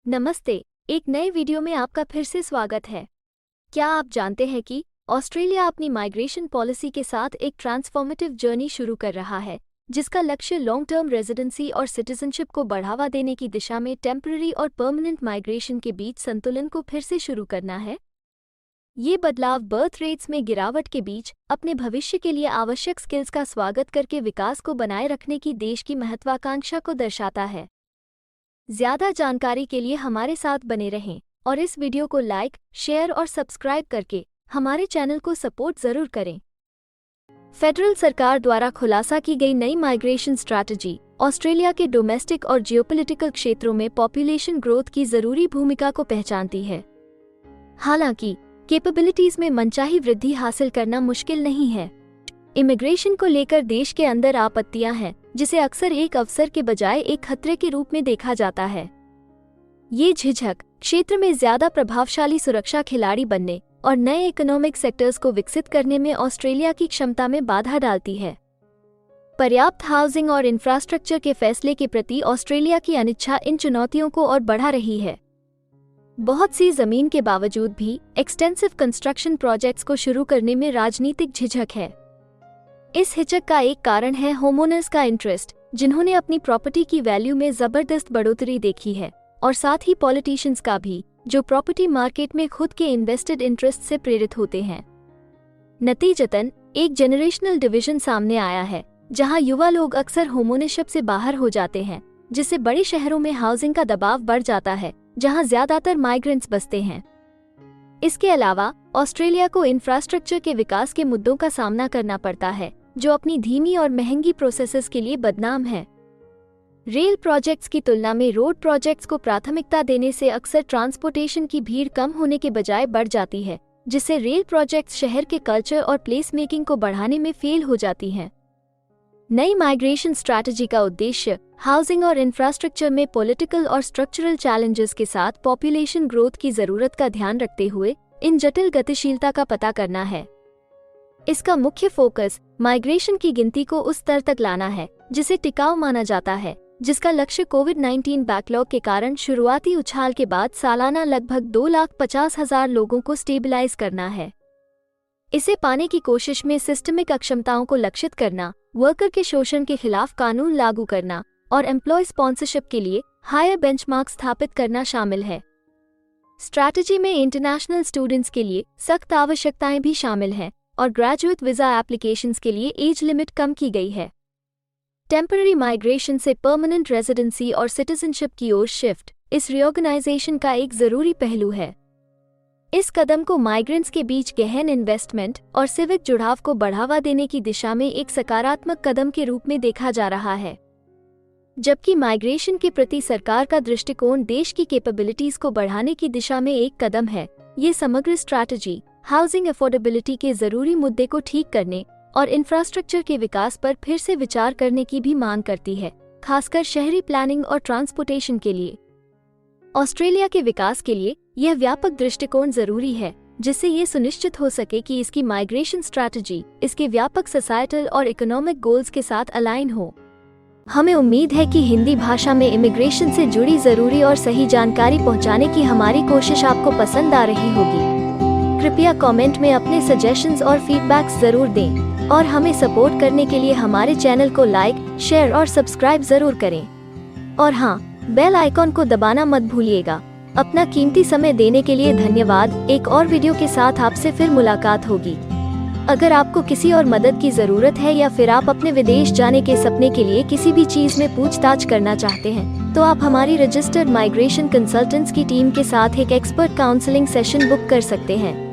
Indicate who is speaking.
Speaker 1: नमस्ते। एक नए वीडियो में आपका फिर से स्वागत है। क्या आप जानते हैं कि ऑस्ट्रेलिया अपनी माइग्रेशन पॉलिसी के साथ एक ट्रांसफॉर्मेटिव जर्नी शुरू कर रहा है, जिसका लक्ष्य लॉन्ग टर्म रेजिडेंसी और सिटीजनशिप को बढ़ावा देने की दिशा में टेम्पररी और परमानेंट माइग्रेशन के बीच संतुलन को फिर से शुरू करना है। ये बदलाव बर्थ रेट्स में गिरावट के बीच अपने भविष्य के लिए आवश्यक स्किल्स का स्वागत करके विकास को बनाए रखने की देश की महत्वाकांक्षा को दर्शाता है। ज्यादा जानकारी के लिए हमारे साथ बने रहें और इस वीडियो को लाइक, शेयर और सब्सक्राइब करके हमारे चैनल को सपोर्ट जरूर करें। फेडरल सरकार द्वारा खुलासा की गई नई माइग्रेशन स्ट्रैटेजी ऑस्ट्रेलिया के डोमेस्टिक और जियोपॉलिटिकल क्षेत्रों में पॉपुलेशन ग्रोथ की जरूरी भूमिका को पहचानती है। हालांकि कैपेबिलिटीज में मनचाही वृद्धि हासिल करना मुश्किल नहीं है। इमिग्रेशन को लेकर देश के अंदर आपत्तियां हैं, जिसे अक्सर एक अवसर के बजाय एक खतरे के रूप में देखा जाता है। ये झिझक क्षेत्र में ज्यादा प्रभावशाली सुरक्षा खिलाड़ी बनने और नए इकोनॉमिक सेक्टर्स को विकसित करने में ऑस्ट्रेलिया की क्षमता में बाधा डालती है। पर्याप्त हाउसिंग और इंफ्रास्ट्रक्चर के फैसले के प्रति ऑस्ट्रेलिया की अनिच्छा इन चुनौतियों को और बढ़ा रही है। बहुत सी जमीन के बावजूद भी एक्सटेंसिव कंस्ट्रक्शन प्रोजेक्ट्स को शुरू करने में राजनीतिक झिझक है। इस हिचक का एक कारण है होमओनर्स का इंटरेस्ट, जिन्होंने अपनी प्रॉपर्टी की वैल्यू में जबरदस्त बढ़ोतरी देखी है, और साथ ही पॉलिटिशियंस का भी, जो प्रॉपर्टी मार्केट में खुद के इन्वेस्टेड इंटरेस्ट से प्रेरित होते हैं। नतीजतन एक जेनरेशनल डिवीजन सामने आया है, जहां युवा लोग अक्सर होमओनरशिप से बाहर हो जाते हैं, जिससे बड़े शहरों में हाउसिंग का दबाव बढ़ जाता है, जहां ज्यादातर माइग्रेंट्स बसते हैं। इसके अलावा ऑस्ट्रेलिया को इंफ्रास्ट्रक्चर के विकास के मुद्दों का सामना करना पड़ता है, जो अपनी धीमी और महंगी प्रोसेसेस के लिए बदनाम है। रेल प्रोजेक्ट्स की तुलना में रोड प्रोजेक्ट्स को प्राथमिकता देने से अक्सर ट्रांसपोर्टेशन की भीड़ कम होने के बजाय बढ़ जाती है, जिससे रेल प्रोजेक्ट्स शहर के कल्चर और प्लेस मेकिंग को बढ़ाने में फेल हो जाती हैं। नई माइग्रेशन स्ट्रैटेजी का उद्देश्य हाउसिंग और इंफ्रास्ट्रक्चर में पॉलिटिकल और स्ट्रक्चरल चैलेंजेस के साथ पॉपुलेशन ग्रोथ की जरूरत का ध्यान रखते हुए इन जटिल गतिशीलता का पता करना है। इसका मुख्य फोकस माइग्रेशन की गिनती को उस स्तर तक लाना है जिसे टिकाऊ माना जाता है, जिसका लक्ष्य कोविड-19 बैकलॉग के कारण शुरुआती उछाल के बाद सालाना लगभग 2,50,000 लोगों को स्टेबलाइज करना है। इसे पाने की कोशिश में सिस्टमिक अक्षमताओं को लक्षित करना, वर्कर के शोषण के खिलाफ कानून लागू करना और एम्प्लॉय स्पॉन्सरशिप के लिए हायर बेंचमार्क स्थापित करना शामिल है। स्ट्रैटेजी में इंटरनेशनल स्टूडेंट्स के लिए सख्त आवश्यकताएं भी शामिल हैं और ग्रेजुएट वीजा एप्लीकेशंस के लिए एज लिमिट कम की गई है। टेम्पररी माइग्रेशन से परमानेंट रेजिडेंसी और सिटीजनशिप की ओर शिफ्ट इस रिऑर्गेनाइजेशन का एक जरूरी पहलू है। इस कदम को माइग्रेंट्स के बीच गहन इन्वेस्टमेंट और सिविक जुड़ाव को बढ़ावा देने की दिशा में एक सकारात्मक कदम के रूप में देखा जा रहा है। जबकि माइग्रेशन के प्रति सरकार का दृष्टिकोण देश की कैपेबिलिटीज को बढ़ाने की दिशा में एक कदम है, ये समग्र स्ट्रैटेजी हाउसिंग अफोर्डेबिलिटी के जरूरी मुद्दे को ठीक करने और इंफ्रास्ट्रक्चर के विकास पर फिर से विचार करने की भी मांग करती है, खासकर शहरी प्लानिंग और ट्रांसपोर्टेशन के लिए। ऑस्ट्रेलिया के विकास के लिए यह व्यापक दृष्टिकोण जरूरी है, जिससे ये सुनिश्चित हो सके कि इसकी माइग्रेशन स्ट्रैटेजी इसके व्यापक सोसाइटल और इकोनॉमिक गोल्स के साथ अलाइन हो। हमें उम्मीद है कि हिंदी भाषा में इमिग्रेशन से जुड़ी जरूरी और सही जानकारी पहुंचाने की हमारी कोशिश आपको पसंद आ रही होगी। कृपया कमेंट में अपने सजेशंस और फीडबैक्स जरूर दें और हमें सपोर्ट करने के लिए हमारे चैनल को लाइक, शेयर और सब्सक्राइब जरूर करें। और हाँ, बेल आइकॉन को दबाना मत भूलिएगा। अपना कीमती समय देने के लिए धन्यवाद। एक और वीडियो के साथ आपसे फिर मुलाकात होगी। अगर आपको किसी और मदद की जरूरत है या फिर आप अपने विदेश जाने के सपने के लिए किसी भी चीज में पूछताछ करना चाहते हैं, तो आप हमारी रजिस्टर्ड माइग्रेशन कंसल्टेंट्स की टीम के साथ एक एक्सपर्ट काउंसलिंग सेशन बुक कर सकते हैं।